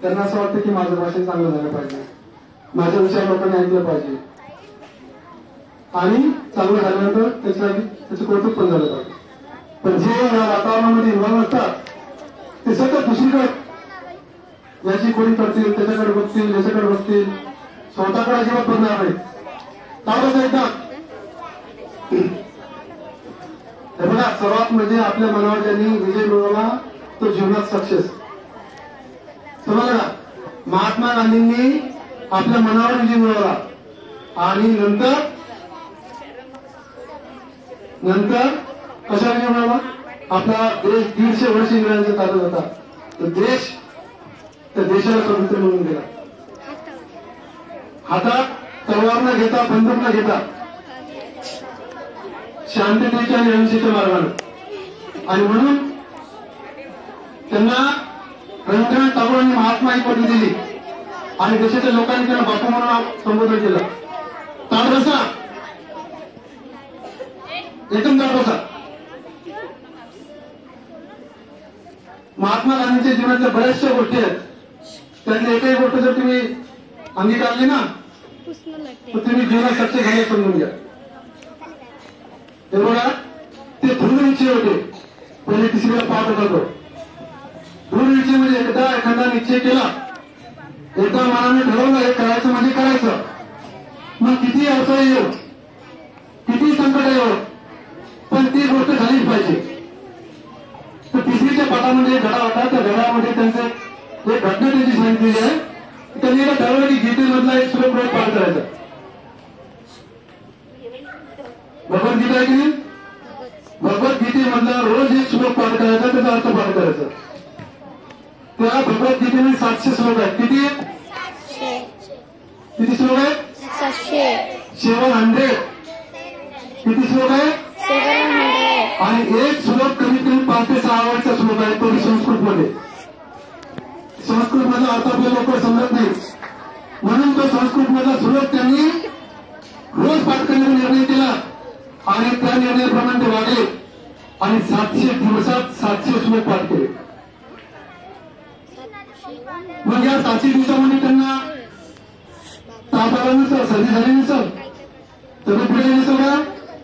त्यांना असं वाटतं की माझं भाषण चांगलं झालं पाहिजे, माझा विचार लोकांनी ऐकलं पाहिजे आणि चांगलं झाल्यानंतर त्याचं कौतुक पण झालं पाहिजे. पण जे या वातावरणामध्ये इन्व्हॉल्व असतात ते सतत दुसरीकडे याची कोणी करतील, त्याच्याकडे बघतील, याच्याकडे बघतील, स्वतःकडे अजिबात बघणार नाही. त्यावेळेस एकदा हे बघा, सर्वात म्हणजे आपल्या मनावर ज्यांनी विजय मिळवला तो जीवनात सक्सेस. समजलं का? महात्मा गांधींनी आपल्या मनावर विजय मिळवला आणि नंतर कशा विजय मिळवला? आपला देश 150 वर्ष इंग्रजांच्या ताब्यात होता, तो देश त्या देशाला स्वातंत्र्य मिळवून गेला. हातात तलवार न घेता, बंदूक न घेता, शांततेच्या आणि अहिंसेच्या मार्गाने. आणि म्हणून त्यांना रवींद्रनाथ टागोरांनी महात्मा ही पदवी दिली आणि देशाच्या लोकांनी त्यांना बापू म्हणून संबोधन केलं. ताट बसा, एकदम ताट बसा. महात्मा गांधींच्या जीवनातल्या बऱ्याचशा गोष्टी आहेत, त्यातली एकही गोष्ट जर तुम्ही अंगीकारली ना तर तुम्ही जीवनात सक्सेस झाले समजून घ्या. हे बघा, ते दृढ निश्चय होते. पहिले तिसरीला पाठ होता तो दृढ निश्चय म्हणजे एकदा एखादा निश्चय केला, एकदा मनाने ठरवलं हे करायचं म्हणजे करायचं, मग किती अडचण येऊ, किती संकट येऊ, पण ती गोष्ट झालीच पाहिजे. तर तिसरीच्या पाठामध्ये एक धडा होता, त्या धड्यामध्ये त्यांचे एक घटना त्यांची सांगितलेली आहे. त्यांनी एकदा ठरवलं की गीतेमधला एक श्लोक रोज पाठ करायचा. भगवद्गीता आहे की नाही, भगवद्गीतेमधला रोज एक श्लोक पाठ करायचा, त्याचा अर्थ पाठ करायचा. त्या भगवद्गीतेमध्ये 700 श्लोक आहेत. किती श्लोक आहेत? 700. किती श्लोक आहे? 700. आणि एक श्लोक कमीत कमी 5 ते 6 वर्षाचा श्लोक आहे, तो संस्कृत मध्ये. संस्कृत मधला अर्थ आपल्या लोक समजत नाही, म्हणून तो संस्कृत मधला श्लोक त्यांनी रोज पाठ करण्याचा निर्णय केला आणि त्या निर्णयाप्रमाणे ते वागले आणि 700 दिवसात 700 श्लोक पाठ केले. मग या 700 दिवसामध्ये त्यांना ताप आला नसेल, सर्दी झाली नसेल, तब्येत बिघडली नसेल का,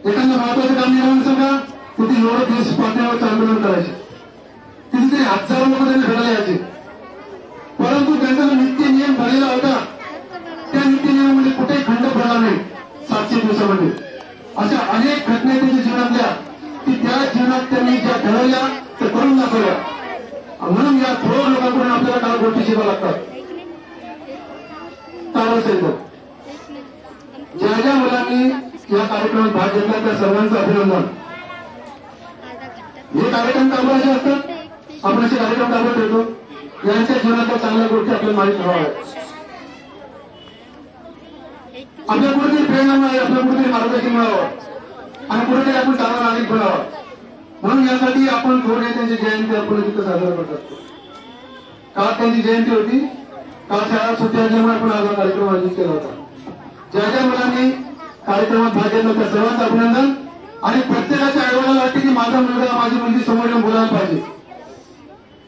एखादं महत्वाचं काम निघालं नसेल का, तिथे एवढं दिवस पाठण्यावरचं आंदोलन करायचे. तिथे तरी हजारो लोक त्यांना भेटायला यायचे. परंतु त्यांचा जो नित्य नियम झालेला होता त्या नित्य नियमामध्ये कुठेही खंड पडला नाही. 700 दिवसामध्ये अशा अनेक घटना त्यांच्या जीवनातल्या की त्या जीवनात त्यांनी ज्या ठरवल्या त्या करून दाखवल्या. म्हणून या थोर लोकांकडून आपल्याला काही गोष्टी शिकाव्या लागतात. ज्या ज्या मुलांनी या कार्यक्रमात भाग घेतला त्या सर्वांचं अभिनंदन. हे कार्यक्रम कामाचे असतात, आपण असे कार्यक्रम कामात येतो, यांच्या जीवनातल्या चांगल्या गोष्टी आपल्याला माहीत व्हाव्या. आपल्या कुठेतरी प्रेरणा मिळावी, आपल्या कुठेतरी मार्गदर्शन मिळावं आणि कुठेतरी आपण चांगला नागरिक बनावा. म्हणून यासाठी आपण थोर नेत्यांची जयंती आपण तिथं साजरा करत असतो. काल त्यांची जयंती होती, काल शाळा सुट्टी असल्यामुळे आपण आज कार्यक्रम आयोजित केला होता. ज्या ज्या मुलांनी कार्यक्रमात भाग घेतला त्या सर्वांचं अभिनंदन. आणि प्रत्येकाच्या आईवडिलांना वाटते की माझा मुलगा माझी मुलगी समोर येऊन बोलायला पाहिजे,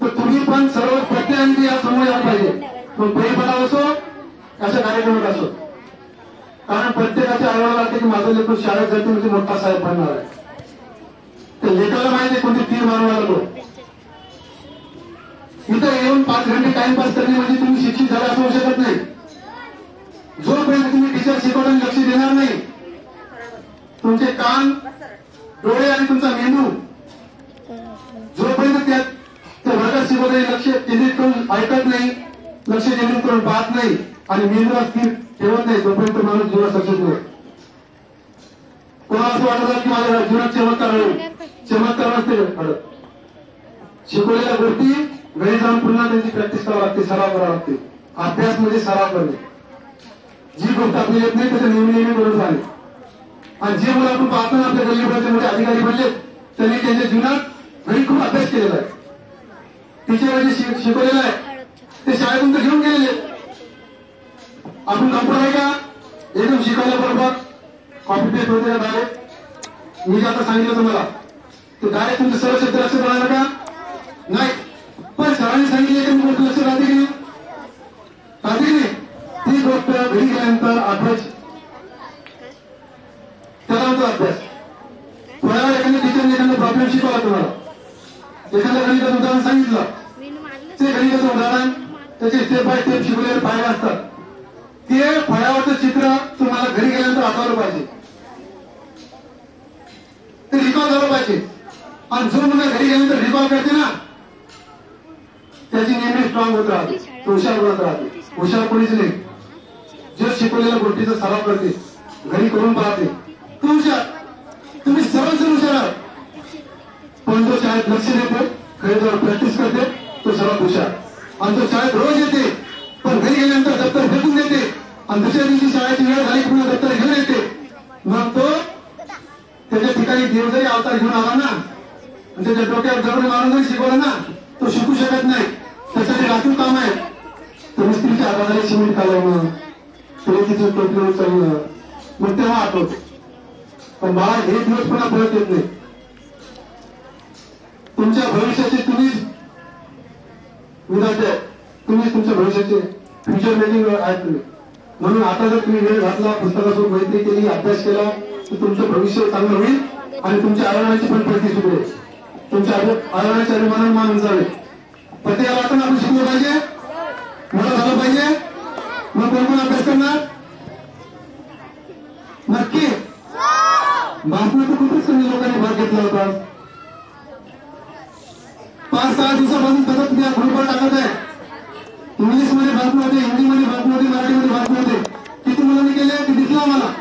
तर तुम्ही पण सर्व प्रत्येकाने या समोर यायला पाहिजे. मग परिपदावर असो अशा कार्यक्रमात असो, कारण प्रत्येकाच्या आईवडिलांना वाटते की माझं लेकरू शाळेत जाते म्हणजे मोठा साहेब बनणार आहे. तर लेकराला माहिती कोणती तीर मारवायला लागलो. इथं येऊन 5 घंटे टाइमपास करणे म्हणजे तुम्ही शिक्षित झाला असं होऊ शकत नाही. जोपर्यंत तुम्ही टीचर शिकवताना लक्ष देणार नाही, तुमचे कान, डोळे आणि तुमचा मेंदू जोपर्यंत त्या वर्गात शिकवताना लक्ष केंद्रित करून ऐकत नाही, लक्ष केंद्रित करून पाहत नाही आणि मेंदूला स्थिर ठेवत नाही, तोपर्यंत माणूस जीवनात सक्सेस नाही. कोणाला असं वाटत की माझ्या जीवनात चमत्कार होईल, चमत्कार नसते घडत. शिकवलेल्या गोष्टी घरी जाऊन पुन्हा त्यांची प्रॅक्टिस करावी लागते, सराव करावा लागते. अभ्यास म्हणजे सराव करणे. जी गोष्ट आपली येत नाही त्याचं नेहमी करून राहिले. आणि जे मुलं आपण पाहतो ना आपल्या गल्लीमध्ये मोठे अधिकारी बनले, त्यांनी त्यांच्या जीवनात घरी खूप अभ्यास केलेला आहे. टीचर जे शिकवलेलं आहे ते शाळेतून तर घेऊन गेलेले. आपण कम्प्युटर आहे का एकदम शिकवल्याबरोबर कॉपी पेस्ट होते का डायरेक्ट? मी जे आता सांगितलं तुम्हाला ते डायरेक्ट तुमचं सर्व शब्द लक्षात राहणार का? नाही. पण सरांनी सांगितले की गोष्ट लक्षात राहते की नाही? आठवायची, त्याला म्हणतो अभ्यास. फळ्यावर एखाद्या टीचरने एखादा प्रॉब्लेम शिकवला तुम्हाला, एखाद्या गणिताचं उदाहरण सांगितलं, ते गणिताचं उदाहरण त्याचे स्टेप बाय स्टेप शिकवलेले पायऱ्या असतात, ते फळ्यावरचं चित्र तुम्हाला घरी गेल्यानंतर आठवलं पाहिजे, ते रिकॉल झालं पाहिजे. आणि जो मुलं घरी गेल्यानंतर रिकॉल करते ना, त्याची नेहमी स्ट्रॉंग होत राहते, हुशार होत राहते. हुशार कोणीच नाही, जे शिकवलेल्या गोष्टीचा सराव करते, घरी करून पाहते, तो हुशार. तुम्ही सर्वजण हुशार आहात, पण जो शाळेत लक्ष देतो, खेळावर प्रॅक्टिस करते, तो सर्वात हुशार. आणि जो शाळेत रोज येते पण घरी गेल्यानंतर दप्तर फेकून देते आणि दुसऱ्या दिवशी शाळेची वेळ झाली पुन्हा दप्तर घेऊन येते, मग तो त्याच्या ठिकाणी देव जरी अवतार घेऊन आला ना, त्याच्या डोक्यावर दगड मारून जरी शिकवलं ना, तो शिकू शकत नाही. त्यासाठी राखीव काम आहे. तर मिस्त्रीच्या हाताखाली सिमेंट कालवणं, तिचं टोपलं उचलणं, मग तेव्हा आठवत. पण बाळा हे दिवस पुन्हा परत येत नाही. तुमच्या भविष्याचे तुम्हीच विधाते, तुम्ही तुमच्या भविष्याचे फ्युचर मेकिंग आहेत तुम्ही. म्हणून आता जर तुम्ही वेळ घातला, पुस्तकासोबत मैत्री केली, अभ्यास केला, तर तुमचं भविष्य चांगलं होईल आणि तुमच्या आयोजनाची पण प्रगती सुरू होईल. तुमच्या आयोजनाच्या अभिमानाने मान उंचावेल. प्रत्येकाला आपण आपण शिकलं पाहिजे, मोठं झालं पाहिजे. मग कोण कोण अभ्यास करणार? नक्की भाषणात खूपच कमी लोकांनी भाग घेतला होता. 5-6 दिवसापासून सतत तुम्ही ग्रुपवर टाकत आहे. इंग्लिशमध्ये भाषण होते, हिंदीमध्ये भाषण होते, मराठीमध्ये भाषण होते. किती मुलांनी केले ते दिसलं आम्हाला.